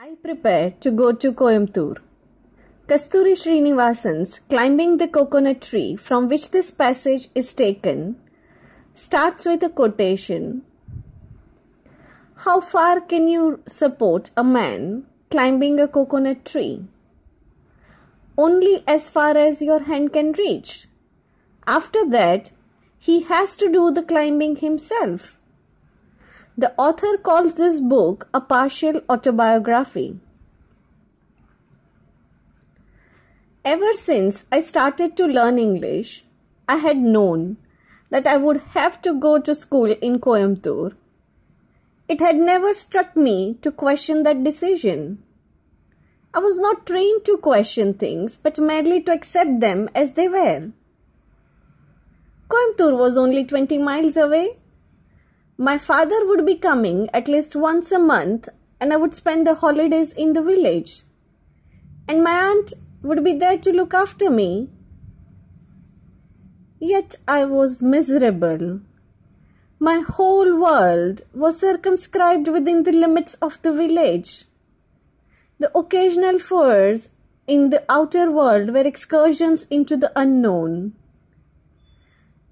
I prepare to go to Coimbatore. Kasturi Srinivasan's Climbing the Coconut Tree, from which this passage is taken, starts with a quotation. How far can you support a man climbing a coconut tree? Only as far as your hand can reach. After that, he has to do the climbing himself. The author calls this book a partial autobiography. Ever since I started to learn English, I had known that I would have to go to school in Coimbatore. It had never struck me to question that decision. I was not trained to question things, but merely to accept them as they were. Coimbatore was only 20 miles away. My father would be coming at least once a month, and I would spend the holidays in the village. And my aunt would be there to look after me. Yet I was miserable. My whole world was circumscribed within the limits of the village. The occasional tours in the outer world were excursions into the unknown.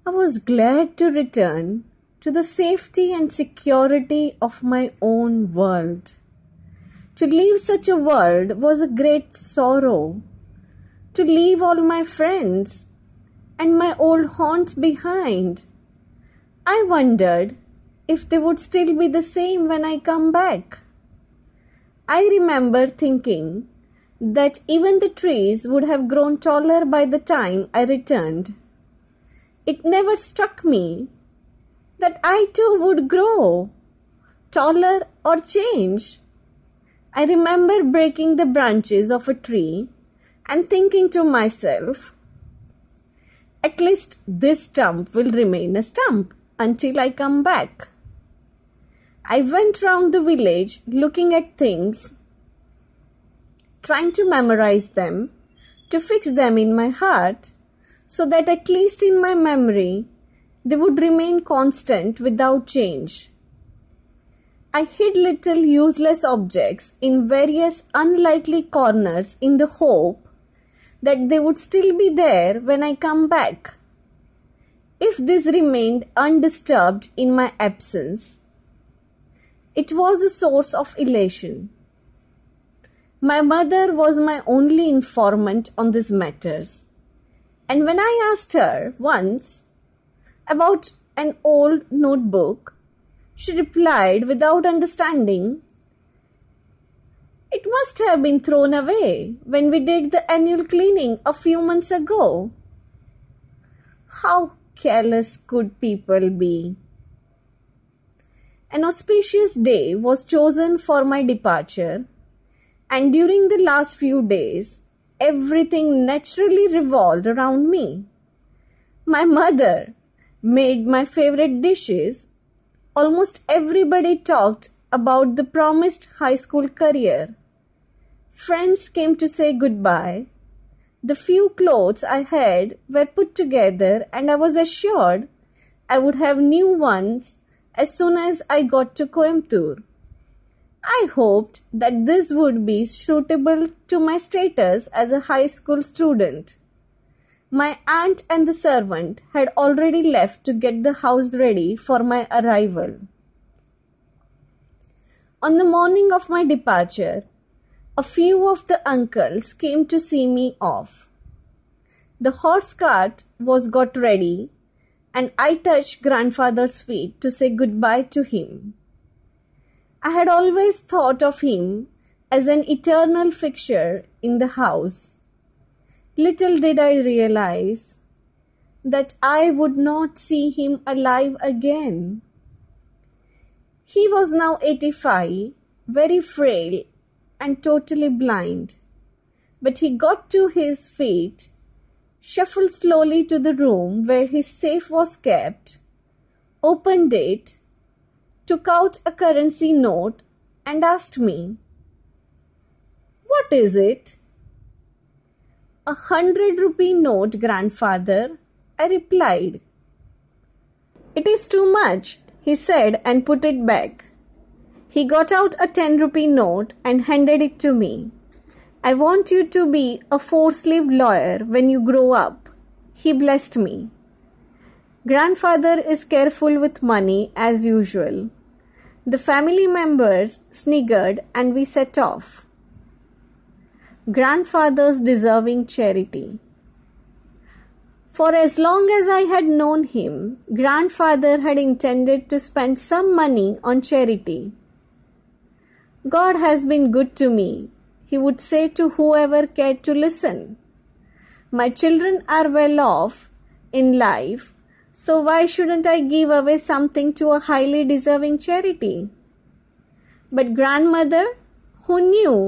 I was glad to return to the safety and security of my own world. To leave such a world was a great sorrow. To leave all my friends and my old haunts behind. I wondered if they would still be the same when I come back. I remember thinking that even the trees would have grown taller by the time I returned. It never struck me that I too would grow, taller or change. I remember breaking the branches of a tree and thinking to myself, at least this stump will remain a stump until I come back. I went round the village looking at things, trying to memorize them, to fix them in my heart, so that at least in my memory they would remain constant without change. I hid little useless objects in various unlikely corners in the hope that they would still be there when I come back. If this remained undisturbed in my absence, it was a source of elation. My mother was my only informant on these matters, and when I asked her once about an old notebook, she replied without understanding, "It must have been thrown away when we did the annual cleaning a few months ago." How careless could people be? An auspicious day was chosen for my departure, and during the last few days, everything naturally revolved around me. My mother made my favorite dishes. Almost everybody talked about the promised high school career. Friends came to say goodbye. The few clothes I had were put together, and I was assured I would have new ones as soon as I got to Coimbatore. I hoped that this would be suitable to my status as a high school student. My aunt and the servant had already left to get the house ready for my arrival. On the morning of my departure, a few of the uncles came to see me off. The horse cart was got ready, and I touched grandfather's feet to say goodbye to him. I had always thought of him as an eternal fixture in the house. Little did I realize that I would not see him alive again. He was now 85, very frail and totally blind, but he got to his feet, shuffled slowly to the room where his safe was kept, opened it, took out a currency note and asked me, "What is it?" "A 100-rupee note, grandfather," I replied. "It is too much," he said and put it back. He got out a 10-rupee note and handed it to me. "I want you to be a 4-sleeved lawyer when you grow up." He blessed me. Grandfather is careful with money as usual. The family members sniggered and we set off. Grandfather's deserving charity. For as long as I had known him, grandfather had intended to spend some money on charity. "God has been good to me," he would say to whoever cared to listen. "My children are well off in life, so why shouldn't I give away something to a highly deserving charity?" But grandmother, who knew,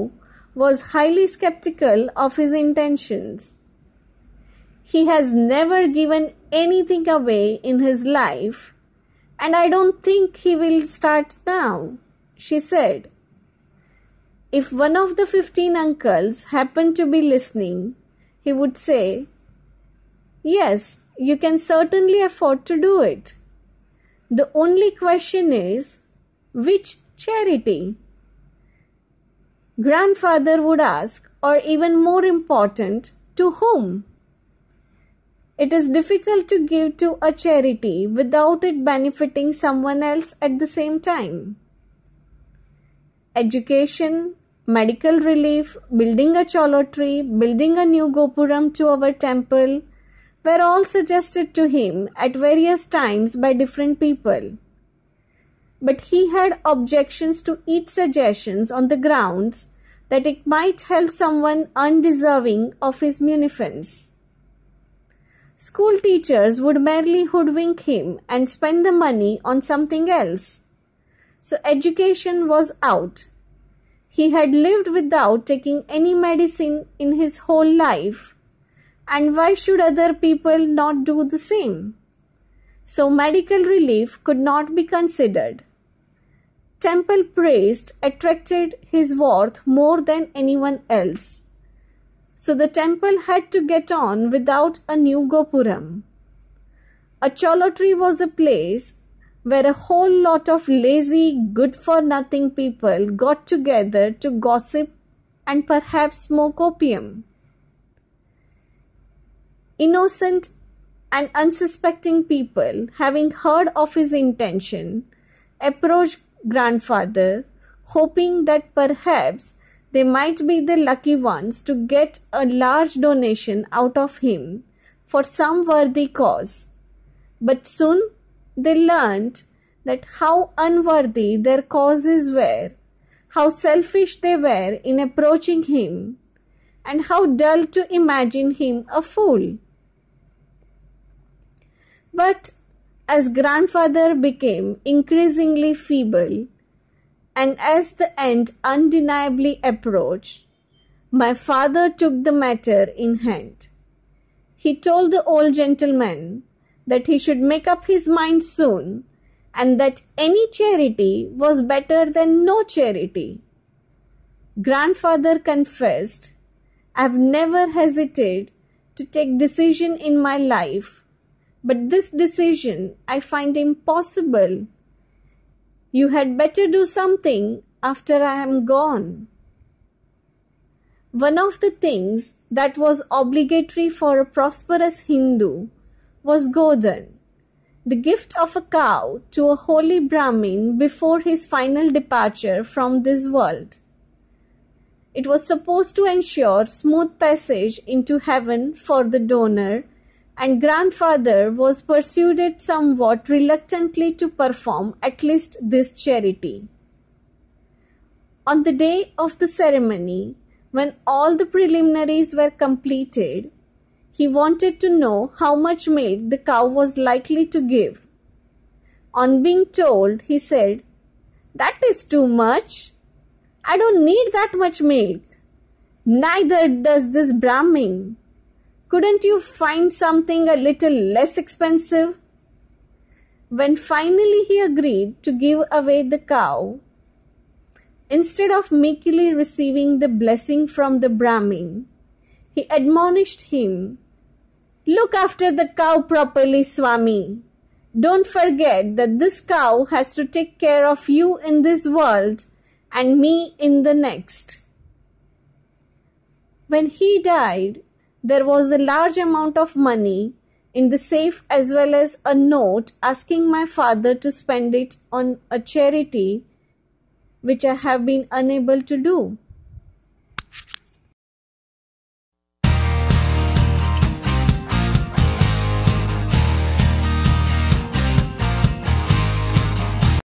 was highly skeptical of his intentions. "He has never given anything away in his life, and I don't think he will start now," she said. If one of the 15 uncles happened to be listening, he would say, "Yes, you can certainly afford to do it. The only question is, which charity?" Grandfather would ask, or even more important, to whom? It is difficult to give to a charity without it benefiting someone else at the same time. Education, medical relief, building a cholo tree, building a new gopuram to our temple were all suggested to him at various times by different people. But he had objections to each suggestions on the grounds that it might help someone undeserving of his munificence. School teachers would merely hoodwink him and spend the money on something else. So education was out. He had lived without taking any medicine in his whole life, and why should other people not do the same? So medical relief could not be considered. Temple priest attracted his worth more than anyone else. So the temple had to get on without a new gopuram. A cholo tree was a place where a whole lot of lazy, good-for-nothing people got together to gossip and perhaps smoke opium. Innocent and unsuspecting people, having heard of his intention, approached grandfather, hoping that perhaps they might be the lucky ones to get a large donation out of him for some worthy cause. But soon they learnt that how unworthy their causes were, how selfish they were in approaching him, and how dull to imagine him a fool. But as grandfather became increasingly feeble, and as the end undeniably approached, my father took the matter in hand. He told the old gentleman that he should make up his mind soon, and that any charity was better than no charity. Grandfather confessed, "I have never hesitated to take decision in my life, but this decision I find impossible. You had better do something after I am gone." One of the things that was obligatory for a prosperous Hindu was Godan, the gift of a cow to a holy Brahmin before his final departure from this world. It was supposed to ensure smooth passage into heaven for the donor, and grandfather was persuaded somewhat reluctantly to perform at least this charity. On the day of the ceremony, when all the preliminaries were completed, he wanted to know how much milk the cow was likely to give. On being told, he said, "That is too much. I don't need that much milk. Neither does this Brahmin. Couldn't you find something a little less expensive?" When finally he agreed to give away the cow, instead of meekly receiving the blessing from the Brahmin, he admonished him, "Look after the cow properly, Swami. Don't forget that this cow has to take care of you in this world and me in the next." When he died, there was a large amount of money in the safe as well as a note asking my father to spend it on a charity, which I have been unable to do.